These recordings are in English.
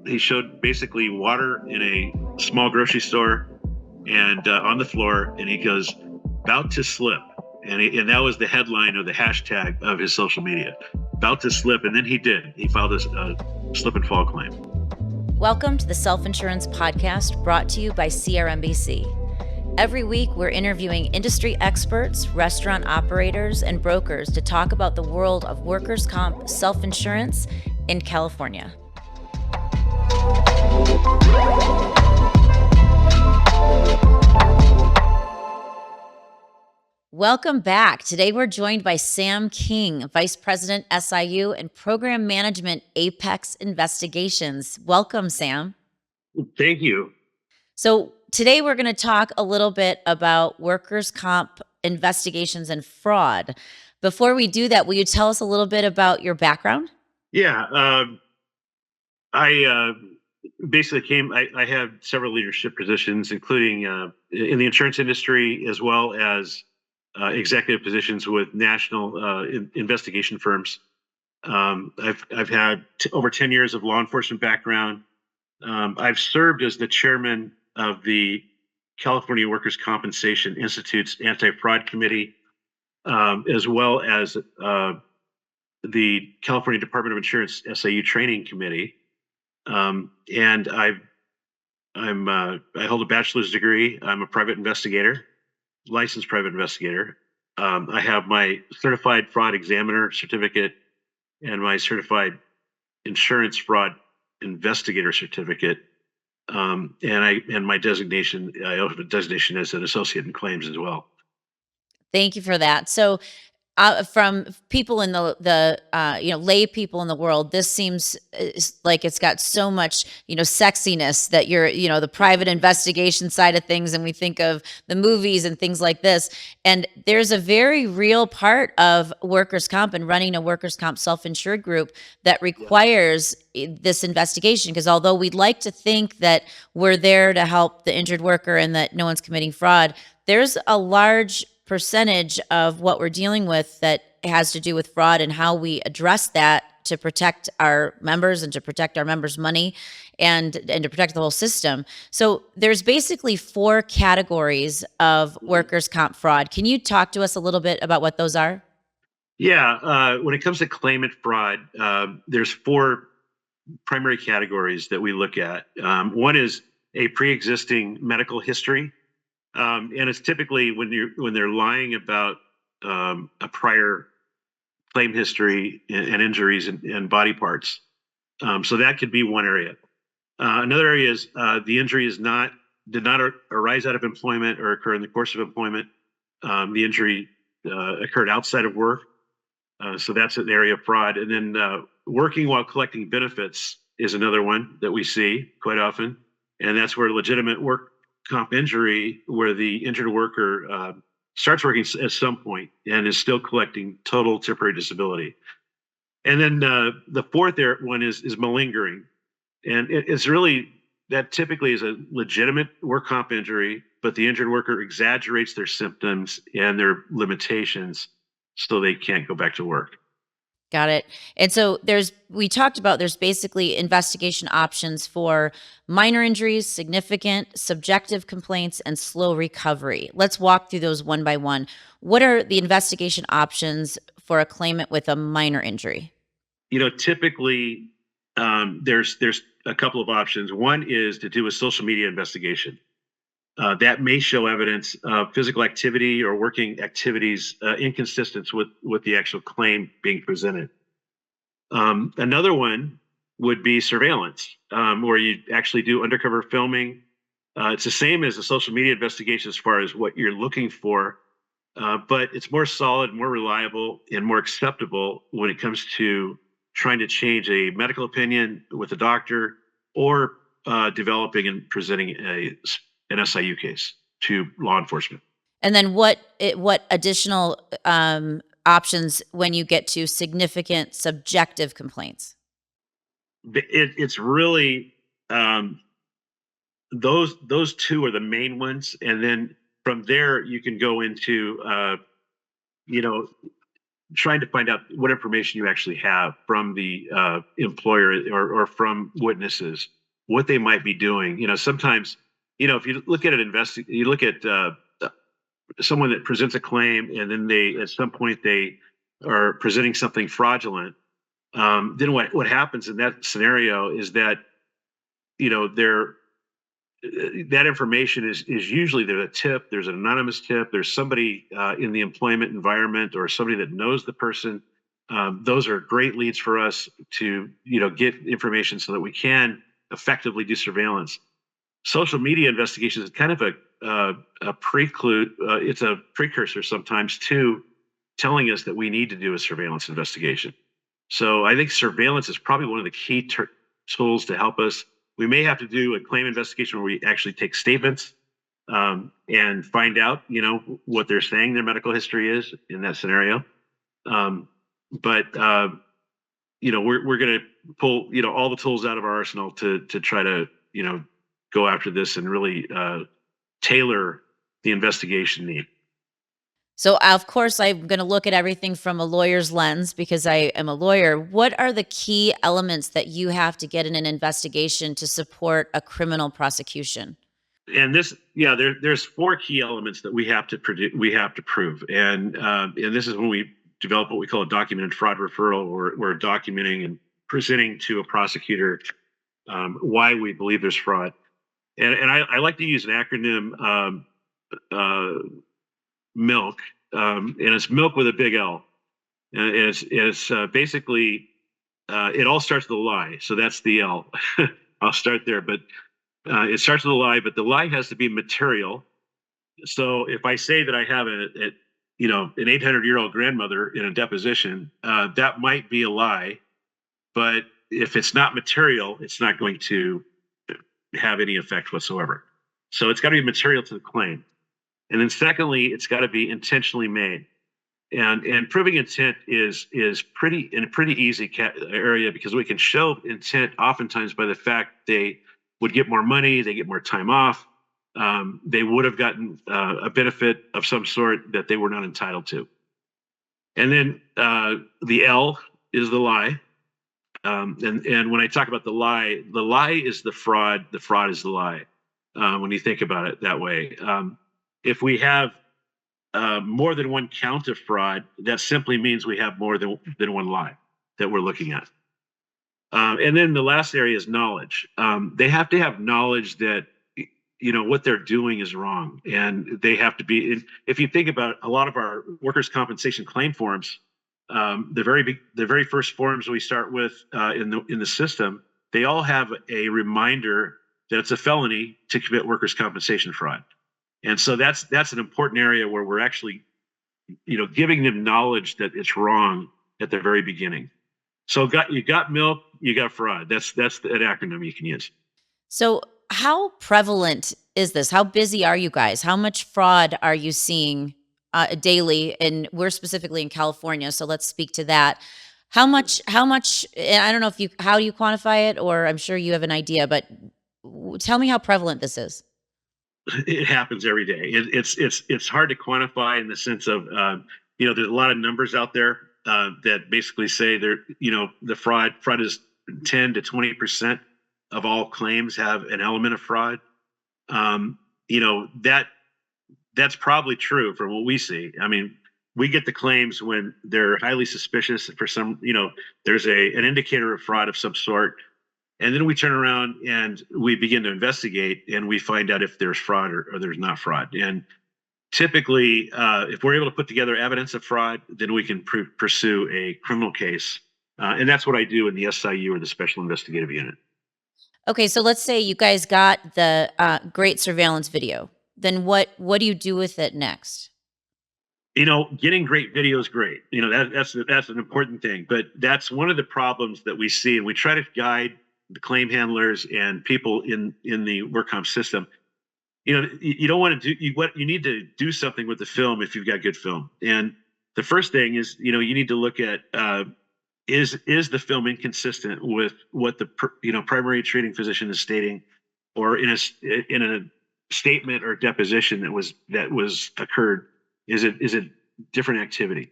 he showed basically water in a small grocery store and on the floor, and he goes, "About to slip," and that was the headline or the hashtag of his social media, "About to slip," and then he did. He filed a slip and fall claim. Welcome to the Self-Insurance Podcast, brought to you by CRMBC. Every week, we're interviewing industry experts, restaurant operators, and brokers to talk about the world of workers' comp self-insurance in California. Welcome back. Today, we're joined by Sam King, Vice President, SIU, and Program Management, Apex Investigations. Welcome, Sam. Thank you. So today we're going to talk a little bit about workers' comp investigations and fraud. Before we do that, will you tell us a little bit about your background? Yeah, I basically I had several leadership positions, including in the insurance industry, as well as executive positions with national investigation firms. I've had over 10 years of law enforcement background. I've served as the chairman of the California Workers' Compensation Institute's Anti-Fraud Committee, as well as the California Department of Insurance SIU Training Committee. And I hold a bachelor's degree. I'm a private investigator, licensed private investigator. I have my certified fraud examiner certificate and my certified insurance fraud investigator certificate. And my designation, I have a designation as an associate in claims as well. Thank you for that. So from people in the lay people in the world, this seems like it's got so much sexiness that you're the private investigation side of things, and we think of the movies and things like this. And there's a very real part of workers' comp and running a workers' comp self-insured group that requires this investigation. Because although we'd like to think that we're there to help the injured worker and that no one's committing fraud, there's a large percentage of what we're dealing with that has to do with fraud and how we address that to protect our members and to protect our members' money and to protect the whole system. So there's basically 4 categories of workers' comp fraud. Can you talk to us a little bit about what those are? Yeah, when it comes to claimant fraud, there's 4 primary categories that we look at. One is a pre-existing medical history. And it's typically when they're lying about a prior claim history and injuries and body parts. So that could be one area. Another area is the injury did not arise out of employment or occur in the course of employment. The injury occurred outside of work. So that's an area of fraud. And then working while collecting benefits is another one that we see quite often. And that's where legitimate work comp injury, where the injured worker starts working at some point and is still collecting total temporary disability. And then the fourth one is malingering. And it's really, that typically is a legitimate work comp injury, but the injured worker exaggerates their symptoms and their limitations so they can't go back to work. Got it. And so we talked about there's basically investigation options for minor injuries, significant, subjective complaints, and slow recovery. Let's walk through those one by one. What are the investigation options for a claimant with a minor injury? Typically there's a couple of options. One is to do a social media investigation. That may show evidence of physical activity or working activities inconsistent with the actual claim being presented. Another one would be surveillance, where you actually do undercover filming. It's the same as a social media investigation as far as what you're looking for, but it's more solid, more reliable, and more acceptable when it comes to trying to change a medical opinion with a doctor or developing and presenting an SIU case to law enforcement. And then what additional options when you get to significant subjective complaints? It's really those 2 are the main ones, and then from there you can go into trying to find out what information you actually have from the employer or from witnesses, what they might be doing. Sometimes, if you look at you look at someone that presents a claim and then at some point they are presenting something fraudulent. Then what happens in that scenario is that, they're that information is usually there's a tip, there's an anonymous tip, there's somebody in the employment environment or somebody that knows the person. Those are great leads for us to get information so that we can effectively do surveillance. Social media investigations is kind of a preclude. It's a precursor sometimes to telling us that we need to do a surveillance investigation. So I think surveillance is probably one of the key tools to help us. We may have to do a claim investigation where we actually take statements and find out, what they're saying their medical history is in that scenario. But we're going to pull, all the tools out of our arsenal to try to, go after this and really tailor the investigation need. So, of course, I'm going to look at everything from a lawyer's lens because I am a lawyer. What are the key elements that you have to get in an investigation to support a criminal prosecution? And there's four key elements that we have to prove, and this is when we develop what we call a documented fraud referral, or we're documenting and presenting to a prosecutor why we believe there's fraud. And I like to use an acronym, MILK, and it's milk with a big L. And it's basically it all starts with a lie, so that's the L. I'll start there, but it starts with a lie, but the lie has to be material. So if I say that I have an 800-year-old grandmother in a deposition, that might be a lie, but if it's not material, it's not going to have any effect whatsoever. So it's got to be material to the claim. And then secondly, it's got to be intentionally made. And proving intent is pretty easy area, because we can show intent oftentimes by the fact they would get more money, they get more time off, they would have gotten a benefit of some sort that they were not entitled to. And then the L is the lie. And when I talk about the lie is the fraud is the lie. When you think about it that way. If we have more than one count of fraud, that simply means we have more than one lie that we're looking at. And then the last area is knowledge. They have to have knowledge that what they're doing is wrong, and they have to be. If you think about a lot of our workers' compensation claim forms, the very first forms we start with in the system, they all have a reminder that it's a felony to commit workers' compensation fraud. And so that's an important area where we're actually, giving them knowledge that it's wrong at the very beginning. So you got milk, you got fraud. That's an acronym you can use. So how prevalent is this? How busy are you guys? How much fraud are you seeing daily? And we're specifically in California, so let's speak to that. How much, and I don't know how do you quantify it, or I'm sure you have an idea, but tell me how prevalent this is. It happens every day. It's hard to quantify in the sense of there's a lot of numbers out there that basically say the fraud is 10 to 20% of all claims have an element of fraud. That's probably true from what we see. I mean, we get the claims when they're highly suspicious for some. There's an indicator of fraud of some sort. And then we turn around and we begin to investigate, and we find out if there's fraud or there's not fraud. And typically, if we're able to put together evidence of fraud, then we can pursue a criminal case. And that's what I do in the SIU, or the Special Investigative Unit. Okay, so let's say you guys got the great surveillance video. Then what do you do with it next? Getting great video is great. That's an important thing. But that's one of the problems that we see, and we try to guide the claim handlers and people in the work comp system. You don't want to do you need to do something with the film if you've got good film. And the first thing is, you need to look at is the film inconsistent with what the primary treating physician is stating, or in a statement or deposition that was occurred. Is it different activity?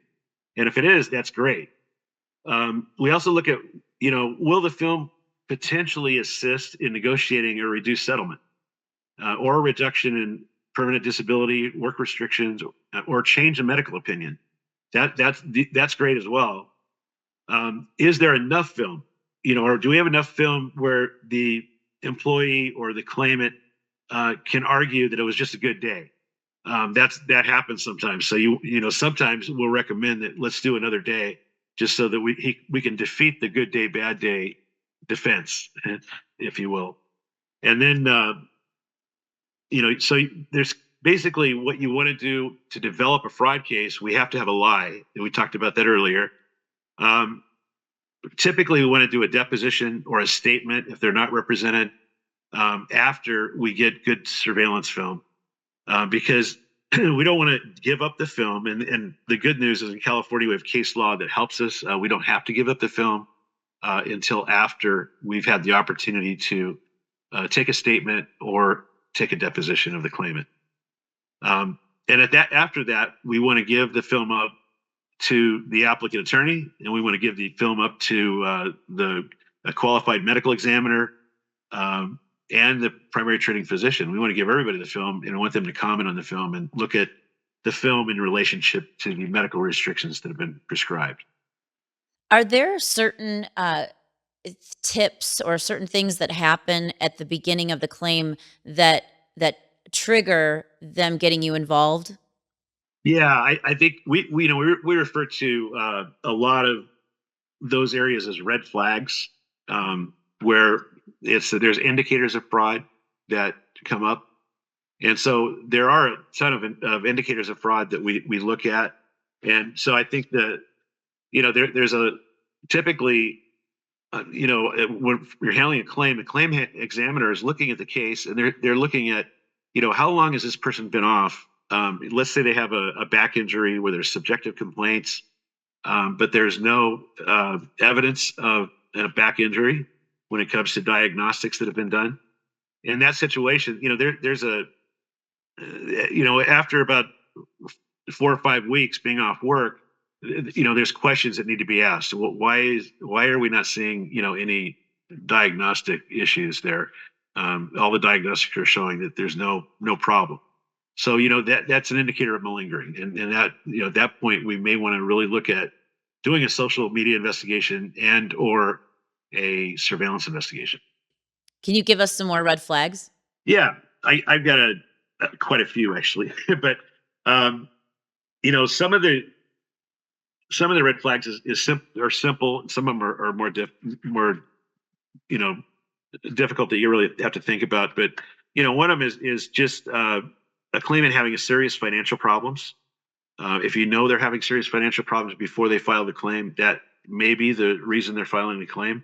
And if it is, that's great. We also look at, will the film potentially assist in negotiating a reduced settlement or a reduction in permanent disability, work restrictions, or change in medical opinion? That's great as well. Is there enough film, or do we have enough film where the employee or the claimant can argue that it was just a good day? That happens sometimes. So sometimes we'll recommend that let's do another day just so that we can defeat the good day bad day defense, if you will. And then so there's basically what you want to do to develop a fraud case. We have to have a lie, and we talked about that earlier. Um, Typically, we want to do a deposition or a statement if they're not represented after we get good surveillance film, because we don't want to give up the film. And the good news is in California, we have case law that helps us. We don't have to give up the film until after we've had the opportunity to take a statement or take a deposition of the claimant. And after that, we want to give the film up to the applicant attorney, and we want to give the film up to a qualified medical examiner and the primary treating physician. We want to give everybody the film, and I want them to comment on the film and look at the film in relationship to the medical restrictions that have been prescribed. Are there certain tips or certain things that happen at the beginning of the claim that trigger them getting you involved? Yeah, I think we refer to a lot of those areas as red flags, where there's indicators of fraud that come up, and so there are a ton of indicators of fraud that we look at, and so I think that there's a typically when you're handling a claim, the claim examiner is looking at the case, and they're looking at how long has this person been off. Let's say they have a back injury where there's subjective complaints, but there's no evidence of a back injury when it comes to diagnostics that have been done. In that situation, there's after about 4 or 5 weeks being off work, there's questions that need to be asked. Why are we not seeing any diagnostic issues there? All the diagnostics are showing that there's no problem. So that's an indicator of malingering, and that at that point we may want to really look at doing a social media investigation and or a surveillance investigation. Can you give us some more red flags? Yeah, I've got quite a few actually, but some of the red flags are simple. Some of them are more difficult that you really have to think about. But one of them is just a claimant having a serious financial problems. If they're having serious financial problems before they file the claim, that may be the reason they're filing the claim.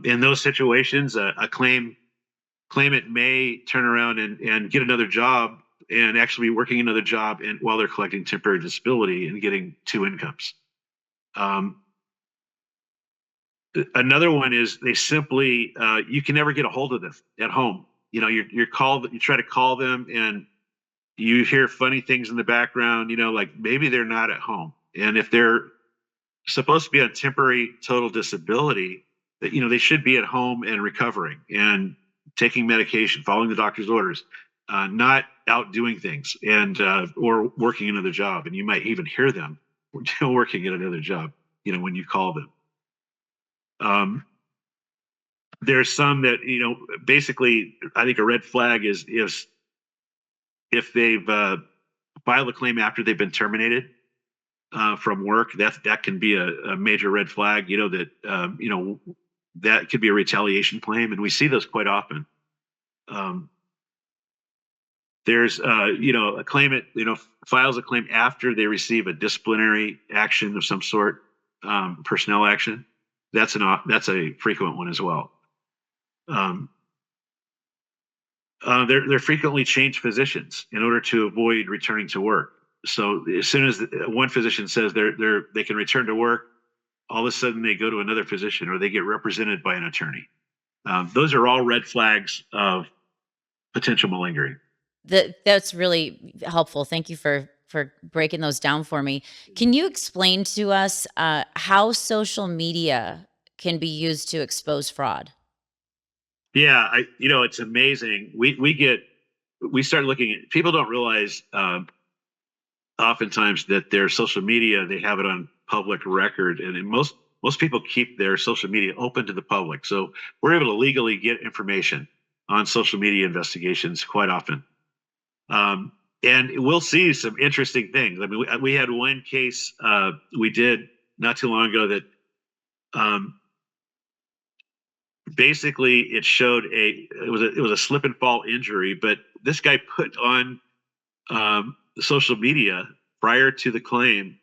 In those situations, a claimant may turn around and get another job and actually be working another job while they're collecting temporary disability and getting 2 incomes. Another one is they simply you can never get a hold of them at home. You try to call them and you hear funny things in the background, like maybe they're not at home. And if they're supposed to be on temporary total disability, that they should be at home and recovering and taking medication, following the doctor's orders, not out doing things and or working another job. And you might even hear them working at another job, when you call them. There's some that basically I think a red flag is if they've filed a claim after they've been terminated from work. That can be a major red flag. That could be a retaliation claim, and we see those quite often. There's a claimant files a claim after they receive a disciplinary action of some sort, personnel action. That's a frequent one as well. They're frequently change physicians in order to avoid returning to work. So as soon as one physician says they can return to work, all of a sudden they go to another physician or they get represented by an attorney. Those are all red flags of potential malingering. That's really helpful. Thank you for for breaking those down for me. Can you explain to us how social media can be used to expose fraud? Yeah, it's amazing. We start looking at, people don't realize oftentimes that their social media, they have it on public record, and most people keep their social media open to the public. So we're able to legally get information on social media investigations quite often. Um, and we'll see some interesting things. I mean, we had one case we did not too long ago that um, basically it was a slip and fall injury, but this guy put on social media prior to the claim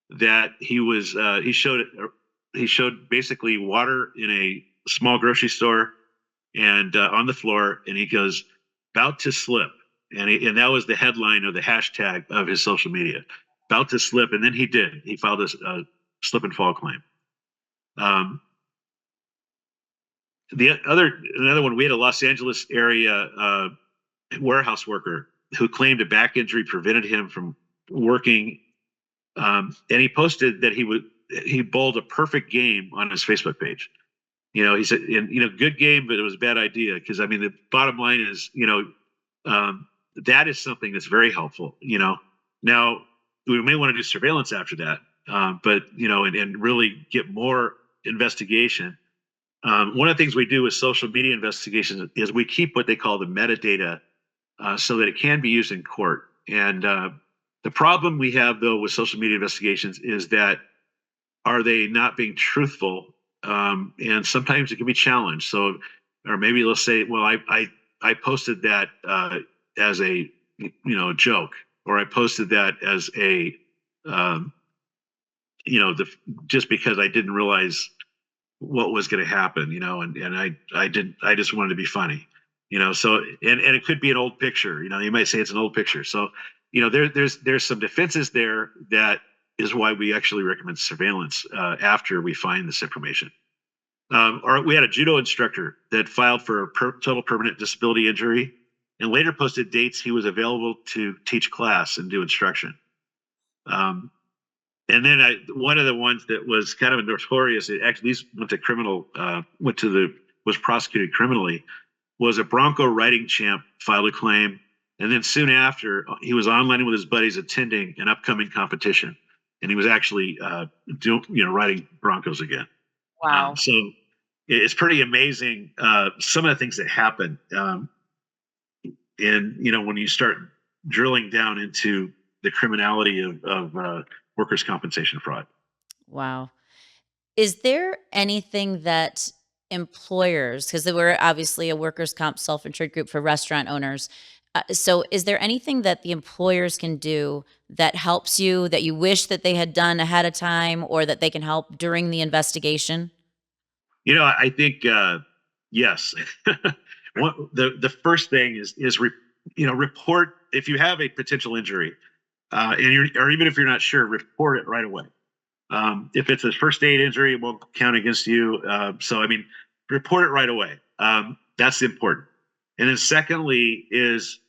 that he showed basically water in a small grocery store and on the floor, and he goes about to slip, and that was the headline of the hashtag of his social media, about to slip, and then he filed a slip and fall claim. Um, another one, we had a Los Angeles area warehouse worker who claimed a back injury prevented him from working, and he posted that he bowled a perfect game on his Facebook page. He said, good game, but it was a bad idea, because I mean the bottom line is, that is something that's very helpful. Now we may want to do surveillance after that, but and really get more investigation. One of the things we do with social media investigations is we keep what they call the metadata, so that it can be used in court. And the problem we have, though, with social media investigations is that, are they not being truthful? And sometimes it can be challenged. So, or maybe they'll say, well, I posted that as a joke, or I posted that as a just because I didn't realize what was going to happen, and I just wanted to be funny, so, and it could be an old picture, you might say it's an old picture. So, there's some defenses there. That is why we actually recommend surveillance after we find this information. Or we had a judo instructor that filed for a total permanent disability injury and later posted dates he was available to teach class and do instruction. And then one of the ones that was kind of notorious, it actually went to criminal, was prosecuted criminally, was a Bronco riding champ filed a claim. And then soon after, he was online with his buddies attending an upcoming competition. And he was actually riding Broncos again. Wow. So it's pretty amazing, some of the things that happen. And, when you start drilling down into the criminality of workers' compensation fraud. Wow. Is there anything that employers, because we're obviously a workers' comp self-insured group for restaurant owners, so is there anything that the employers can do that helps you, that you wish that they had done ahead of time, or that they can help during the investigation? I think yes. The first thing is report if you have a potential injury, or even if you're not sure, report it right away. If it's a first aid injury, it won't count against you. So I mean, report it right away. That's important. And then secondly is,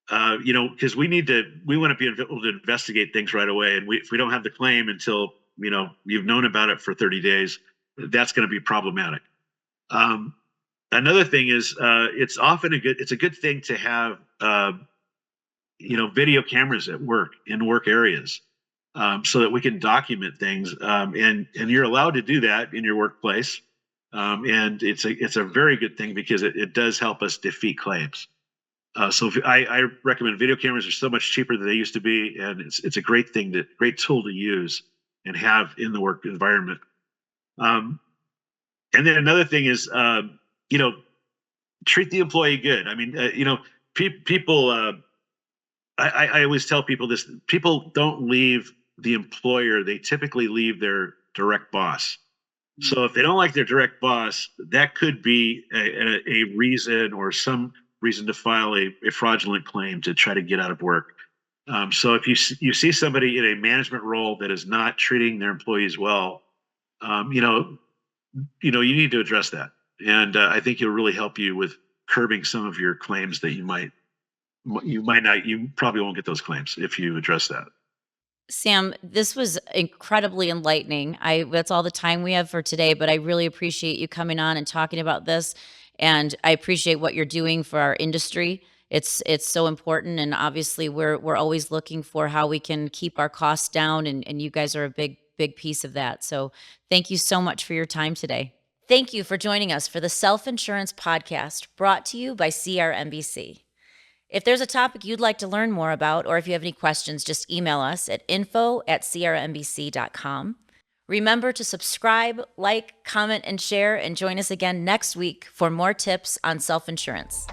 because we want to be able to investigate things right away. And if we don't have the claim until you've known about it for 30 days, that's going to be problematic. Another thing is, it's a good thing to have video cameras at work, in work areas, so that we can document things, and you're allowed to do that in your workplace, and it's a very good thing, because it does help us defeat claims. So I recommend video cameras are so much cheaper than they used to be, and it's a great tool to use and have in the work environment. And then another thing is, treat the employee good. I mean, people. I always tell people this: people don't leave the employer; they typically leave their direct boss. So if they don't like their direct boss, that could be a reason, or some reason, to file a fraudulent claim to try to get out of work. So if you see somebody in a management role that is not treating their employees well, you need to address that. And I think it'll really help you with curbing some of your claims that you probably won't get those claims if you address that. Sam, this was incredibly enlightening. That's all the time we have for today, but I really appreciate you coming on and talking about this. And I appreciate what you're doing for our industry. It's so important, and obviously we're always looking for how we can keep our costs down, and you guys are a big piece of that. So thank you so much for your time today. Thank you for joining us for the Self Insurance Podcast, brought to you by CRMBC. If there's a topic you'd like to learn more about, or if you have any questions, just email us at info@crmbc.com. Remember to subscribe, like, comment, and share, and join us again next week for more tips on self-insurance.